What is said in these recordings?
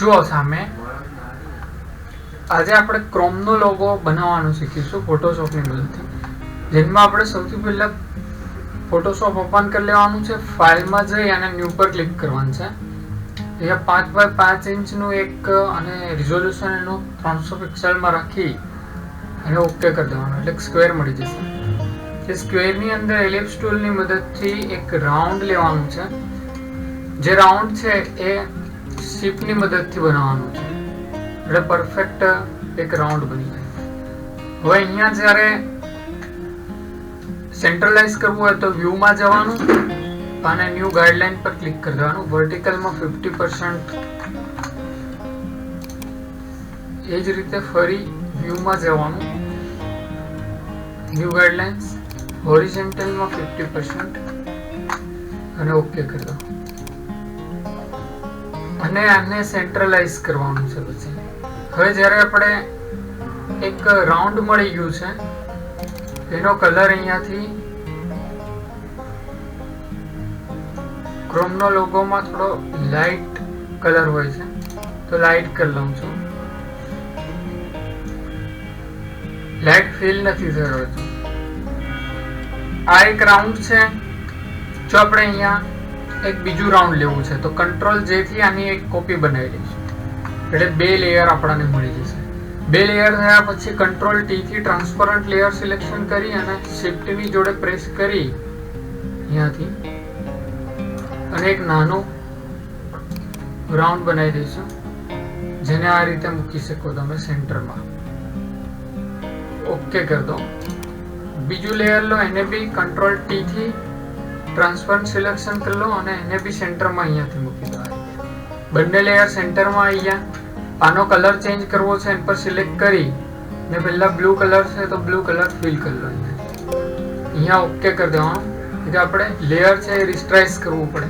જુઓ સામે આજે આપણે ક્રોમનો લોગો બનાવવાનું શીખીશું ફોટોશોપની મદદથી, જેમાં આપણે સૌથી પહેલા ફોટોશોપ ઓપન કરી લેવાનું છે, ફાઇલમાં જઈ અને ન્યૂ પર ક્લિક કરવાનું છે। અહીંયા 5x5 ઇંચનું એક અને રિઝોલ્યુશન એનું 300 પિક્સેલમાં રાખી અને ઓકે કરી દેવાનું, એટલે સ્ક્વેર મળી જશે। એ સ્ક્વેરની અંદર એલિપ્સ ટૂલની મદદથી એક રાઉન્ડ લેવાનું છે, જે રાઉન્ડ છે એ શીપની મદદથી બનાવવાનું છે, એટલે પરફેક્ટ એક રાઉન્ડ બની જાય। હવે અહીંયા જ્યારે સેન્ટ્રલાઇઝ કરવું હોય તો વ્યૂમાં જવાનું અને ન્યૂ ગાઈડલાઈન પર ક્લિક કરી દેવાનું, વર્ટિકલમાં 50%, એ જ રીતે ફરી વ્યૂમાં જવાનું, ન્યૂ ગાઈડલાઇન્સ, હોરિઝોન્ટલમાં 50% અને ઓકે કરી દો અને આને સેન્ટ્રલાઇઝ કરવાનું છે। પછી હવે જ્યારે આપણે એક રાઉન્ડ મળી ગયું છે, એનો કલર અહીંયાથી ક્રોમનો લોગોમાં થોડો લાઇટ કલર હોય છે તો લાઇટ કરી લઉં છું, લાઇટ ફીલ નથી થયો। આ એક રાઉન્ડ છે। જો આપણે અહીંયા એક બીજું રાઉન્ડ લેવું છે તો કંટ્રોલ જે થી આની એક કોપી બનાવી લઈશું, એટલે 2 લેયર આપણને મળી જશે। 2 લેયર થયા પછી કંટ્રોલ ટી થી ટ્રાન્સપરન્ટ લેયર સિલેક્શન કરી અને શિફ્ટ ની જોડે પ્રેસ કરી અહીંયાથી અને એક નાનો રાઉન્ડ બનાવી દઈશું, જેને આ રીતે મૂકી શકો તમે સેન્ટરમાં, ઓકે કરી દો। બીજું લેયર લો, એને બી કંટ્રોલ ટી થી ટ્રાન્સપરન્ટ સિલેક્શન કરી લો અને એને બી સેન્ટરમાં અહીંયાથી મૂકી દો। બંને લેયર સેન્ટરમાં આવી ગયા। આનો કલર ચેન્જ કરવો છે, એના પર સિલેક્ટ કરી ને પહેલા બ્લુ કલર છે તો બ્લુ કલર ફિલ કરી લો, અહીંયા ઓકે કરી દેવાનું। એટલે આપણે લેયર છે એ રિસ્ટ્રાઇઝ કરવું પડે,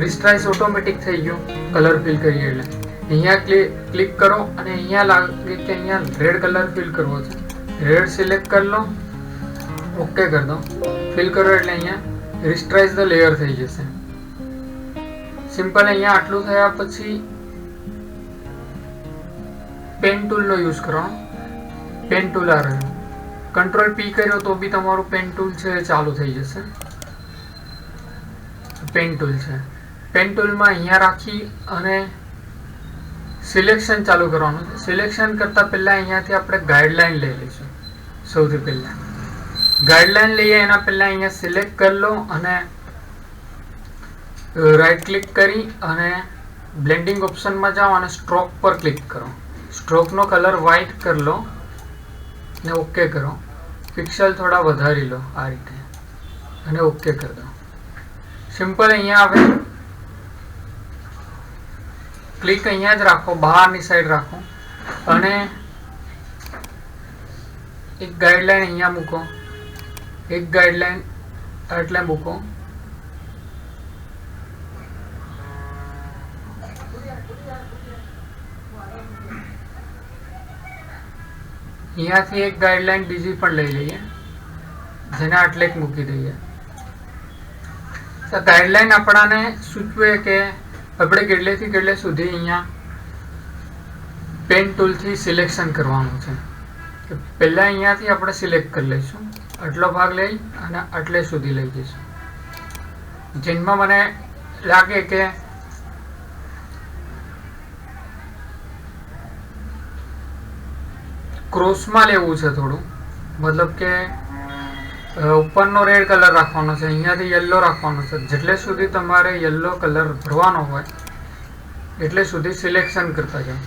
રિસ્ટ્રાઇઝ ઓટોમેટિક થઈ ગયું કલર ફિલ કરીએ એટલે। અહીંયા ક્લિક કરો અને અહીંયા લાગે કે અહીંયા રેડ કલર ફિલ કરવો છે, રેડ સિલેક્ટ કરી લો, ઓકે કરી દો, ફિલ કરો એટલે અહીંયા રિસ્ટ્રાઇઝ ધ લેયર થઈ જશે। સિમ્પલ। અહીંયા આટલું થયા પછી પેન ટૂલનો યુઝ કરવાનો, પેન ટૂલ આ રહ્યું, કંટ્રોલ પી કર્યો તો બી તમારું પેન ટૂલ છે એ ચાલુ થઈ જશે। પેન ટૂલ છે, પેન ટૂલમાં અહીંયા રાખી અને સિલેક્શન ચાલુ કરવાનું છે। સિલેક્શન કરતા પહેલા અહીંયાથી આપણે ગાઈડલાઈન લઈ લઈશું। સૌથી પહેલા ગાઈડલાઈન લઈએ એના પહેલા અહીંયા સિલેક્ટ કરી લો અને રાઈટ ક્લિક કરી અને બ્લેન્ડિંગ ઓપ્શનમાં જાઓ અને સ્ટ્રોક પર ક્લિક કરો, સ્ટ્રોકનો કલર વ્હાઇટ કરી લો ને ઓકે કરો, પિક્સેલ થોડા વધારી લો આ રીતે અને ઓકે કરી દો। સિમ્પલ। અહીંયા હવે ક્લિક અહીંયા જ રાખો, બહારની સાઈડ રાખો અને એક ગાઈડલાઈન અહીંયા મૂકો, એક ગાઈડલાઈન એટલે મૂકો, અહીંયાથી એક ગાઈડલાઈન બીજી પણ લઈ લઈએ, જેને આટલે મૂકી દઈએ। ગાઈડલાઈન આપણાને સૂચવે કે આપણે કેટલેથી કેટલે સુધી અહીંયા પેન ટૂલથી સિલેક્શન કરવાનું છે। પહેલા અહીંયાથી આપણે સિલેક્ટ કરી લઈશું, આટલો ભાગ લઈ અને આટલે સુધી લઈ જઈશું, જેમાં મને લાગે કે ક્રોસમાં લેવું છે થોડું, મતલબ કે ઉપરનો રેડ કલર રાખવાનો છે, અહીંયાથી યલો રાખવાનો છે, જેટલે સુધી તમારે યલો કલર ભરવાનો હોય એટલે સુધી સિલેક્શન કરતા જાઓ।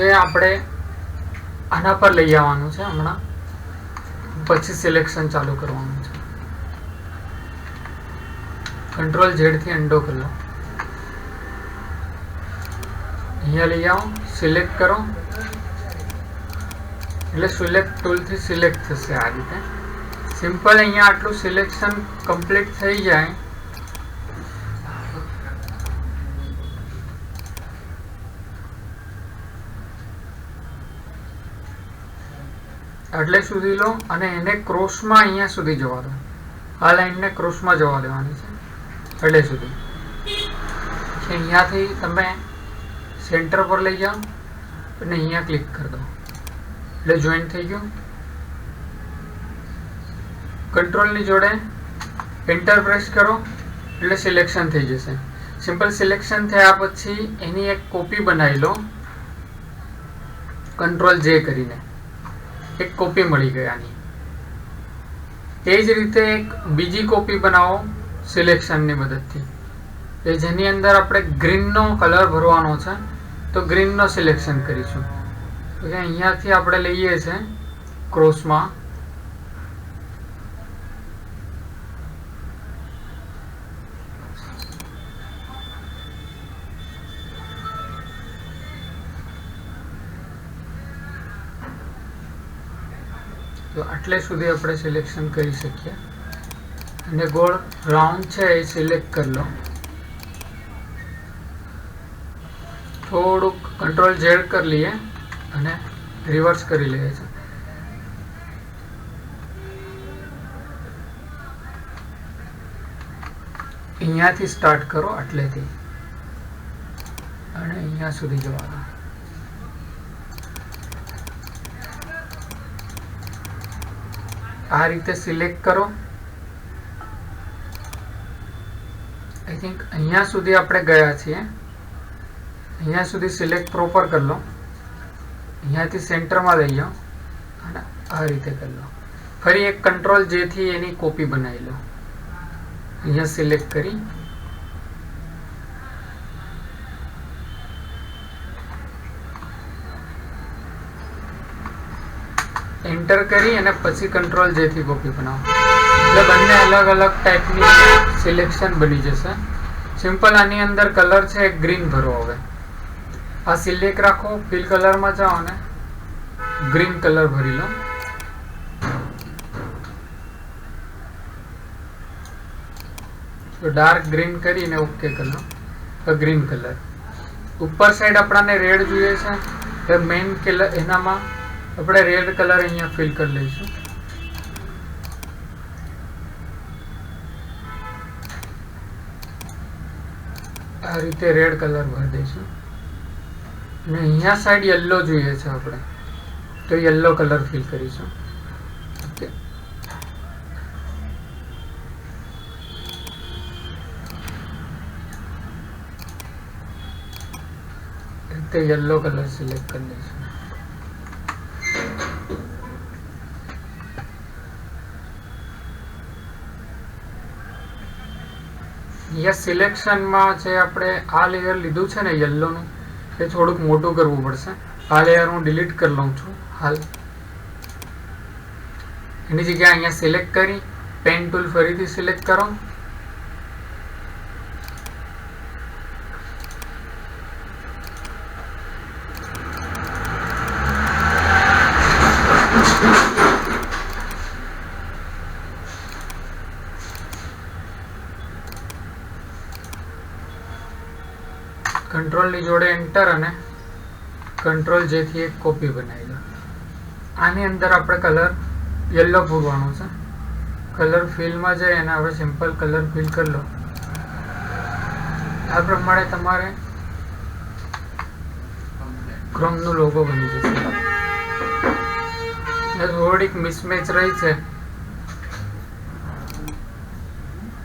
એ આપણે આના પર લઈ આવવાનું છે હમણાં, પછી સિલેક્શન ચાલુ કરવાનું છે। કંટ્રોલ ઝેડ થી અન્ડો કરી લો, અહીંયા લઈ આવો, સિલેક્ટ કરો એટલે સિલેક્ટ ટૂલથી સિલેક્ટ થશે આ રીતે। સિમ્પલ। અહીંયા આટલું સિલેક્શન કમ્પ્લીટ થઈ જાય એટલે સુધી લો અને એને ક્રોસમાં અહીંયા સુધી જવા દો, આ લાઈનને ક્રોસમાં જવા દેવાની છે એટલે સુધી। કે અહીંયાથી તમે સેન્ટર પર લઈ જાઓ અને અહીંયા ક્લિક કરી દો એટલે જોઈન્ટ થઈ ગયું. કંટ્રોલની જોડે એન્ટર પ્રેસ કરો એટલે સિલેક્શન થઈ જશે. સિમ્પલ સિલેક્શન થયા પછી એની એક કોપી બનાવી લો. કંટ્રોલ જે કરીને એક કોપી મળી ગઈ આની. એ જ રીતે એક બીજી કોપી બનાવો સિલેક્શનની મદદથી, કે જેની અંદર આપણે ગ્રીનનો કલર ભરવાનો છે. તો ગ્રીનનો સિલેક્શન કરીશું. તો અહીંયાથી આપણે લઈએ છીએ ક્રોસમાં, તો આટલે સુધી આપણે સિલેક્શન કરી શકીએ. અને ગોળ રાઉન્ડ છે એ સિલેક્ટ કરી લો. થોડુંક કંટ્રોલ ઝેડ કરી લઈએ અને રિવર્સ કરી લઈએ છીએ. અહીંયાથી સ્ટાર્ટ કરો આટલેથી અને અહીંયા સુધી જવા દો. આ રીતે સિલેક્ટ કરો. આઈ થિંક અહીંયા સુધી આપણે ગયા છીએ. અહીંયા સુધી સિલેક્ટ પ્રોપર કરી લો. અહીંયાથી સેન્ટરમાં લઈ જાઓ અને આ રીતે કરી લો. ફરી એક કંટ્રોલ જેથી એની કોપી બનાવી લો. અહીંયા સિલેક્ટ કરી એન્ટર કરી અને પછી કંટ્રોલ જેથી કોપી બનાવો. એટલે બંને અલગ અલગ ટાઈપની સિલેક્શન બની જશે. સિમ્પલ આની અંદર કલર છે ગ્રીન ભરો. હવે આ સિલેક્ટ રાખો, ફિલ કલરમાં જાઓ અને ગ્રીન કલર ભરી લો. તો ડાર્ક ગ્રીન કરીને ઓકે કરી લો. તો ગ્રીન કલર ઉપર સાઈડ આપણાને રેડ જોઈએ છે. મેઇન કલર એનામાં આપણે રેડ કલર અહીંયા ફિલ કરી લઈશું. આ રીતે રેડ કલર ભરી દઈશું. અને અહીંયા સાઈડ યલો જોઈએ છે આપણે, તો યલો કલર ફિલ કરીશું. ઓકે, રીતે યલો કલર સિલેક્ટ કરી દઈશું. અહીંયા સિલેક્શનમાં જે આપણે આ લેયર લીધું છે ને યલોનું, એ થોડુંક મોટું કરવું પડશે. આ લેયર હું ડિલીટ કરી લઉં છું હાલ. એની જગ્યાએ અહીંયા સિલેક્ટ કરી પેન ટૂલ ફરીથી સિલેક્ટ કરો. કંટ્રોલની જોડે એન્ટર અને કંટ્રોલ જેથી એક કોપી બનાવી લો. આની અંદર આપણે કલર યલો પૂરવાનો છે. કલર ફિલમાં જઈ અને હવે સિમ્પલ કલર ફિલ કરી લો. આ પ્રમાણે તમારે ક્રોમનો લોગો બની જશે. થોડીક મિસમેચ રહી છે